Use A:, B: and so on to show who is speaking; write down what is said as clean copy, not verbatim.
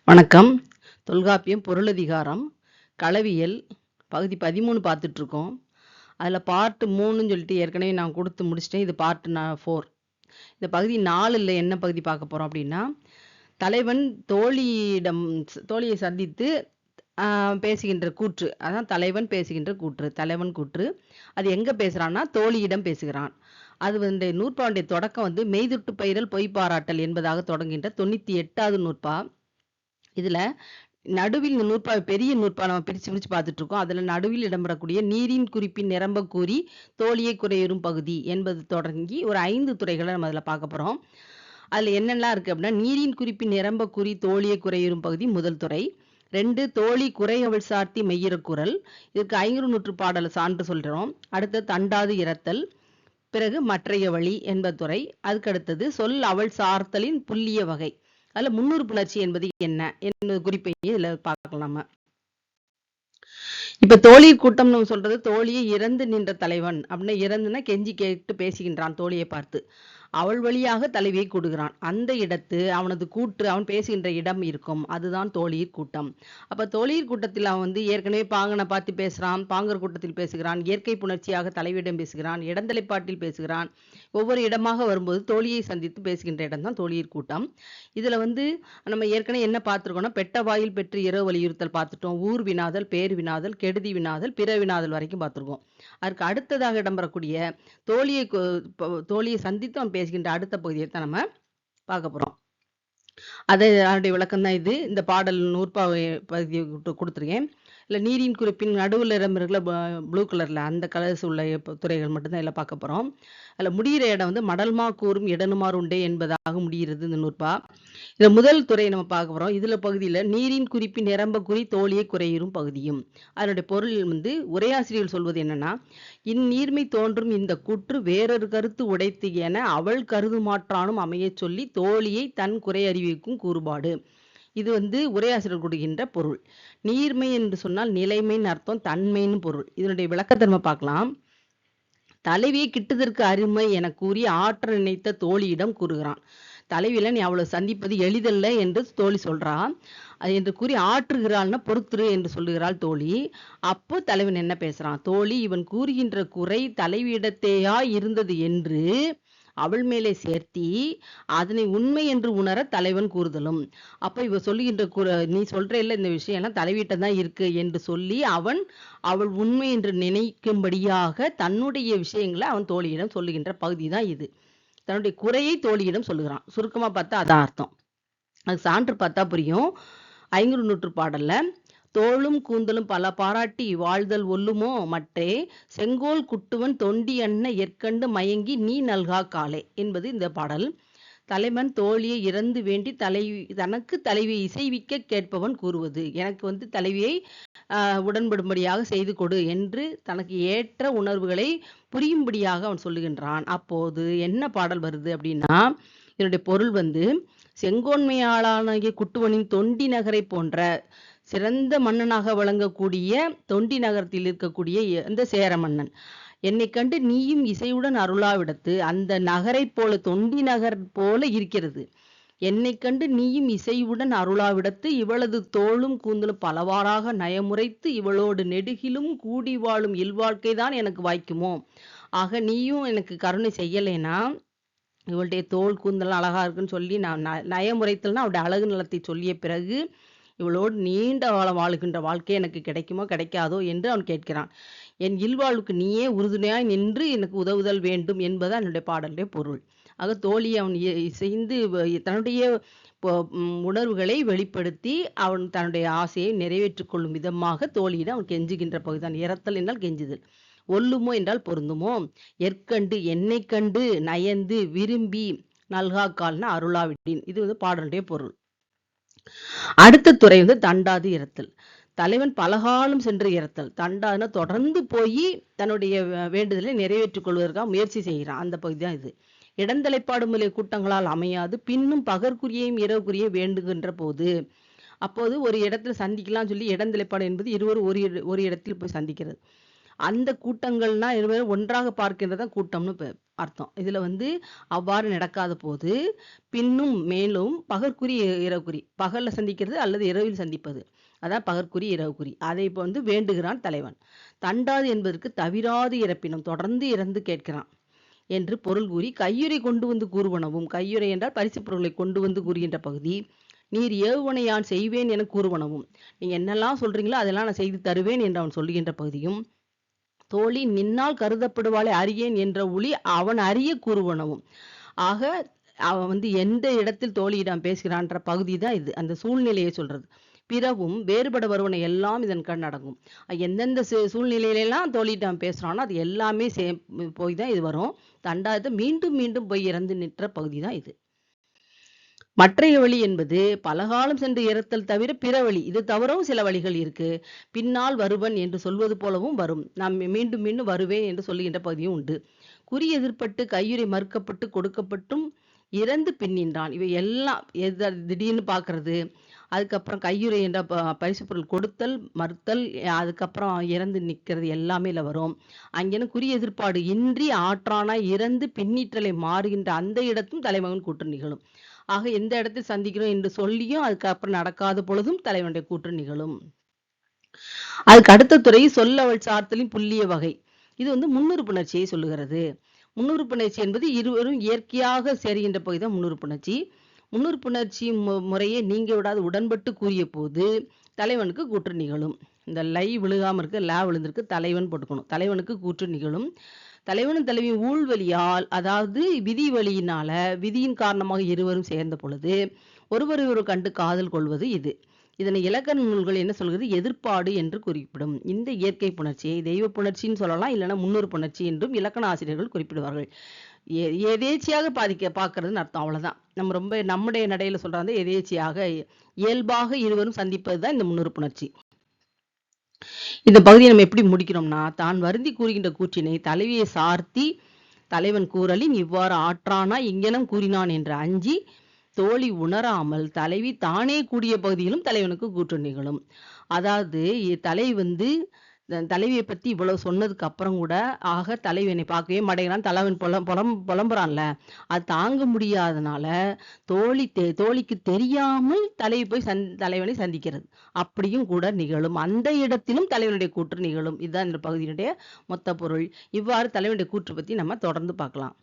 A: வணக்கம். தொல்காப்பியம் பொருளதிகாரம் களவியல் பகுதி 13 பார்த்துட்ருக்கோம். அதில் பார்ட் 3ன்னு சொல்லிட்டு ஏற்கனவே நான் கொடுத்து முடிச்சிட்டேன். இது பார்ட் 4. இந்த பகுதி 4ல் என்ன பகுதி பார்க்க போகிறோம் அப்படின்னா, தலைவன் தோழியை சந்தித்து பேசுகின்ற கூற்று. அதான் தலைவன் பேசுகின்ற கூற்று, தலைவன் கூற்று. அது எங்கே பேசுகிறான்னா தோழியிடம் பேசுகிறான். அது நூற்பாவுடைய தொடக்கம் மெய்துட்டு பயிரல் பொய் பாராட்டல் என்பதாக தொடங்குகின்ற 98வது நூற்பா. இதுல நடுவில் இந்த நூற்பா பெரிய நூற்பா நம்ம பிரிச்சு பார்த்துட்டு இருக்கோம். அதுல நடுவில் இடம்பெறக்கூடிய நீரின் குறிப்பின் நிரம்ப கூறி தோழியை குறையுறும் பகுதி என்பது தொடங்கி ஒரு 5 துறைகளை நம்ம அதில் பார்க்க போறோம். அதுல என்னெல்லாம் இருக்கு அப்படின்னா, நீரின் குறிப்பின் நிரம்ப கூறி தோழியை குறையுறும் பகுதி முதல் துறை. 2 தோழி குறையவள் சார்த்தி மெய்யிற குரல். இதுக்கு 500 நூற்று பாடலை சான்று சொல்றோம். அடுத்து தண்டாது இறத்தல். பிறகு மற்றைய வழி என்பது துறை. அதுக்கு அடுத்தது சொல் அவள் சார்த்தலின் புல்லிய வகை. அதுல முன்னூறு புணர்ச்சி என்பது என்ன என்பது குறிப்பை இதுல பார்க்கலாம். நம்ம இப்ப தோழி கூட்டம் நம்ம சொல்றது, தோழியை இறந்து நின்ற தலைவன் அப்படின்னா, இறந்துன்னா கெஞ்சி கேட்டு பேசுகின்றான் தோழியை பார்த்து. அவள் வழியாக தலைவியை கூடுகிறான். அந்த இடத்து அவனது கூற்று, அவன் பேசுகின்ற இடம் இருக்கும். அதுதான் தோழியர் கூட்டம். அப்ப தோழியர் கூட்டத்தில் அவன் ஏற்கனவே பாங்கனை பார்த்து பேசுறான், பாங்கர் கூட்டத்தில் பேசுகிறான், இயற்கை புணர்ச்சியாக தலைவியிடம் பேசுகிறான், இடந்தலைப்பாட்டில் பேசுகிறான். ஒவ்வொரு இடமாக வரும்போது தோழியை சந்தித்து பேசுகின்ற இடம் தான் தோழியர் கூட்டம். இதுல நம்ம ஏற்கனவே என்ன பார்த்துருக்கோம்னா, பெட்ட வாயில் பெற்று இரவு வலியுறுத்தல் பார்த்துட்டோம். ஊர் வினாதல், பேர் வினாதல், கெடுதி வினாதல், பிற வினாதல் வரைக்கும் பார்த்துருக்கோம். அதற்கு அடுத்ததாக இடம்பெறக்கூடிய தோழியை சந்தித்து அவன் பேசுகின்ற அடுத்த பகுதியை தான் நம்ம பார்க்க போறோம். அதனுடைய விளக்கம் தான் இது. இந்த பாடல் நூற்பாவை பகுதியை கொடுத்துருக்கேன். இல்லை நீரின் குறிப்பின் நடுவில் இடம்பெறுகிற ப்ளூ கலரில் அந்த கலர்ஸ் உள்ள துறைகள் மட்டும்தான் எல்லாம் பார்க்க போகிறோம். அதில் முடிகிற இடம் மடல்மா கூறும் இடனுமாறு உண்டே என்பதாக முடிகிறது இந்த நூற்பா. இதில் முதல் துறையை நம்ம பார்க்க போகிறோம். இதில் பகுதியில் நீரின் குறிப்பின் நிரம்ப குறி தோழியை குறையுறும் பகுதியும். அதனுடைய பொருள் உரையாசிரியர்கள் சொல்வது என்னன்னா, இந்நீர்மை தோன்றும் இந்த கூற்று வேறொரு கருத்து உடைத்து என அவள் கருது மாற்றானும் அமைய சொல்லி தோழியை தன் குறை அறிவிக்கும் கூறுபாடு. இது உரையாசிரியர் கொடுக்கின்ற பொருள். நீர்மை என்று சொன்னால் நிலைமைன்னு அர்த்தம், தன்மைன்னு பொருள். இதனுடைய விளக்கத்தை நம்ம பார்க்கலாம். தலைவியை கிட்டுதற்கு அருமை என கூறி ஆற்ற நினைத்த தோழியிடம் கூறுகிறான். தலைவியில நீ அவளை சந்திப்பது எளிதல்ல என்று தோழி சொல்றான். அது என்று கூறி ஆற்றுகிறாள்னா பொறுத்துரு என்று சொல்லுகிறாள் தோழி. அப்போ தலைவன் என்ன பேசுறான்? தோழி இவன் கூறுகின்ற குறை தலைவியிடத்தேயா இருந்தது என்று அவள் மேலே சேர்த்தி அதனை உண்மை என்று உணர தலைவன் கூறுதலும். அப்ப இவ சொல்லுகின்ற நீ சொல்ற இல்ல இந்த விஷயம் எல்லாம் தலைவீட்ட தான் இருக்கு என்று சொல்லி அவள் உண்மை என்று நினைக்கும்படியாக தன்னுடைய விஷயங்களை அவன் தோழியிடம் சொல்லுகின்ற பகுதி தான் இது. தன்னுடைய குறையை தோழியிடம் சொல்லுகிறான். சுருக்கமா பார்த்தா அதான் அர்த்தம். அது சான்று பார்த்தா புரியும். 500 நூற்று பாடல்ல தோளும் கூந்தலும் பல பாராட்டி வாழ்தல் ஒல்லுமோ மற்றே செங்கோல் குட்டுவன் தொண்டி அண்ண ஏற்கண்டு மயங்கி நீ நல்கா காலே என்பது இந்த பாடல். தலைவன் தோழியை இறந்து வேண்டி தனக்கு தலைவியை இசைவிக்க கேட்பவன் கூறுவது. எனக்கு தலைவியை உடன்படும்படியாக செய்து கொடு என்று தனக்கு ஏற்ற உணர்வுகளை புரியும்படியாக அவன் சொல்லுகின்றான். அப்போது என்ன பாடல் வருது அப்படின்னா, இதனுடைய பொருள் செங்கோன்மையாளான குட்டுவனின் தொண்டி நகரை போன்ற சிறந்த மன்னனாக வழங்கக்கூடிய தொண்டி நகரத்தில் இருக்கக்கூடிய அந்த சேர மன்னன் என்னை கண்டு நீயும் இசையுடன் அருளாவிடத்து அந்த நகரை போல தொண்டி நகர் போல இருக்கிறது. என்னை கண்டு நீயும் இசையுடன் அருளாவிடத்து இவளது தோளும் கூந்தலும் பலவாறாக நயமுறைத்து இவளோடு நெடுகிலும் கூடி வாழும் இல்வாழ்க்கை தான் எனக்கு வாய்க்குமோ. ஆக நீயும் எனக்கு கருணை செய்யலைன்னா, இவளுடைய தோல் கூந்தல் அழகா இருக்குன்னு சொல்லி நான் நயமுறைத்தல்னா அவருடைய அழகு நலத்தை சொல்லிய பிறகு இவளோடு நீண்ட காலம் வாழுகின்ற வாழ்க்கை எனக்கு கிடைக்குமோ கிடைக்காதோ என்று அவன் கேட்கிறான். என் இல்வாழ்வுக்கு நீயே உறுதுணையாய் நின்று எனக்கு உதவுதல் வேண்டும் என்பது என்னுடைய பாடலுடைய பொருள். ஆக தோழி அவன் இசைந்து தன்னுடைய உணர்வுகளை வெளிப்படுத்தி அவன் தன்னுடைய ஆசையை நிறைவேற்றிக் கொள்ளும் விதமாக தோழியிடம் அவன் கெஞ்சுகின்ற பகுதிதான். இறத்தல் என்றால் கெஞ்சுதல், ஒல்லுமோ என்றால் பொருந்துமோ, எற்கண்டு என்னை கண்டு நயந்து விரும்பி நல்காக்கால்னா அருளாவிட்டின். இது பாடலுடைய பொருள். அடுத்த துறை தண்டாது இறத்தல். தலைவன் பலகாலம் சென்று இறத்தல். தண்டாதுன்னா தொடர்ந்து போய் தன்னுடைய வேண்டுதலை நிறைவேற்றிக் கொள்வதற்காக முயற்சி செய்கிறான். அந்த பகுதி தான் இது. இடந்தலைப்பாடு முதலிய கூட்டங்களால் அமையாது பின்னும் பகற்குரியையும் இரவுக்குரிய வேண்டுகின்ற போது, அப்போது ஒரு இடத்துல சந்திக்கலாம் சொல்லி இடந்தலைப்பாடு என்பது இருவரும் ஒரு இடத்தில் போய் சந்திக்கிறது. அந்த கூட்டங்கள்னா இருவரும் ஒன்றாக பார்க்கின்றதான் கூட்டம்னு அர்த்தம். இதுல அவ்வாறு நடக்காத போது பின்னும் மேலும் பகற்குறி இரவுக்குறி பகல்ல சந்திக்கிறது அல்லது இரவில் சந்திப்பது அதான் பகற்குறி இரவுக்குறி அதை இப்போ வேண்டுகிறான் தலைவன். தண்டாது என்பதற்கு தவிராது இறப்பினும் தொடர்ந்து இறந்து கேட்கிறான் என்று பொருள் கூறி கையுறை கொண்டு வந்து கூறுவனவும், கையுறை என்றால் பரிசு பொருளை கொண்டு வந்து கூறுகின்ற பகுதி, நீர் ஏவுவனை யான் செய்வேன் என கூறுவனவும், நீங்க என்னெல்லாம் சொல்றீங்களோ அதெல்லாம் நான் செய்து தருவேன் என்று அவன் சொல்லுகின்ற பகுதியும், தோழி நின்னால் கருதப்படுவாளை அறியேன் என்ற ஒளி அவன் அறிய கூறுவனவும். ஆக அவன் எந்த இடத்தில் தோழியிடம் பேசுகிறான்ற பகுதி தான் இது, அந்த சூழ்நிலையை சொல்றது. பிறவும் வேறுபட வருவன எல்லாம் இதன் கண் அடங்கும். எந்தெந்த சூழ்நிலையிலெல்லாம் தோழியிடம் பேசுறானோ அது எல்லாமே போய் தான் இது வரும். தண்டாயத்தை மீண்டும் மீண்டும் போய் இறந்து நிற்ற பகுதி தான் இது. மற்றைய வழி என்பது பலகாலம் சென்று இறத்தல் தவிர பிற வழி, இது தவிரவும் சில வழிகள் இருக்கு. பின்னால் வருவன் என்று சொல்வது போலவும் வரும். நான் மீண்டும் மீண்டும் வருவேன் என்று சொல்லுகின்ற பகுதியும் உண்டு. குறி எதிர்பட்டு கையுறை மறுக்கப்பட்டு கொடுக்கப்பட்டும் இறந்து பின்னின்றான். இவை எல்லாம் திடீர்னு பார்க்கறது, அதுக்கப்புறம் கையுறை என்ற பரிசு பொருள் கொடுத்தல் மறுத்தல், அதுக்கப்புறம் இறந்து நிற்கிறது எல்லாமே வரும். அங்கேன்னு குறி எதிர்ப்பாடு இன்றி ஆற்றானாய் இறந்து பின்னிற்றலை மாறுகின்ற அந்த இடத்தும் தலைமகன் கூற்று நிகழும். ஆக எந்த இடத்தில் சந்திக்கிறோம் என்று சொல்லியும் அதுக்கப்புறம் நடக்காத பொழுதும் தலைவனுடைய கூற்று நிகழும். அதுக்கு அடுத்த துறை சொல்லவள் சார்த்தலின் புள்ளிய வகை. இது முன்னுறுப்புணர்ச்சியை சொல்லுகிறது. முன்னுறுப்புணர்ச்சி என்பது இருவரும் இயற்கையாக சேருகின்ற பகுதி தான் முன்னுறுப்புணர்ச்சி. முன்னுறுப்புணர்ச்சி முறையை நீங்க விடாது உடன்பட்டு கூறிய போது தலைவனுக்கு கூற்று நிகழும். இந்த லை விழுகாம இருக்கு, லா விழுந்திருக்கு, தலைவன் போட்டுக்கணும். தலைவனுக்கு கூற்று நிகழும். தலைவனும் தலைவியும் ஊழ்வழியால், அதாவது விதி வழியினால, விதியின் காரணமாக இருவரும் சேர்ந்த பொழுது ஒருவர் கண்டு காதல் கொள்வது இது. இதனை இலக்கண நூல்கள் என்ன சொல்கிறது? எதிர்ப்பாடு என்று குறிப்பிடும். இந்த இயற்கை புணர்ச்சியை தெய்வ புணர்ச்சின்னு சொல்லலாம், இல்லைன்னா முன்னூறு புணர்ச்சி என்றும் இலக்கண ஆசிரியர்கள் குறிப்பிடுவார்கள். எதேச்சியாக பார்க்கறதுன்னு அர்த்தம், அவ்வளவுதான். நம்ம நம்முடைய நடையில சொல்றாங்க எதேச்சியாக, இயல்பாக இருவரும் சந்திப்பது தான் இந்த முன்னூறு புணர்ச்சி. இந்த பகுதியை நம்ம எப்படி முடிக்கிறோம்னா, தான் வருந்தி கூறுகின்ற கூற்றினை தலைவியை சார்த்தி தலைவன் கூறலின் இவ்வாறு ஆற்றானா இங்கனம் கூறினான் என்று அஞ்சி தோழி உணராமல் தலைவி தானே கூடிய பகுதியிலும் தலைவனுக்கு கூற்று நிகழும். அதாவது தலைவியை பத்தி இவ்வளவு சொன்னதுக்கு அப்புறம் கூட ஆக தலைவனை பார்க்கவே மாட்டேங்கிறான், தலைவன் புலம்புறான்ல, அது தாங்க முடியாதனால தோழிக்கு தெரியாமல் தலைவி போய் தலைவனை சந்திக்கிறது, அப்படியும் கூட நிகழும். அந்த இடத்திலும் தலைவனுடைய கூற்று நிகழும். இதுதான் இந்த பகுதியினுடைய மொத்த பொருள். இவ்வாறு தலைவனுடைய கூற்று பத்தி நம்ம தொடர்ந்து பார்க்கலாம்.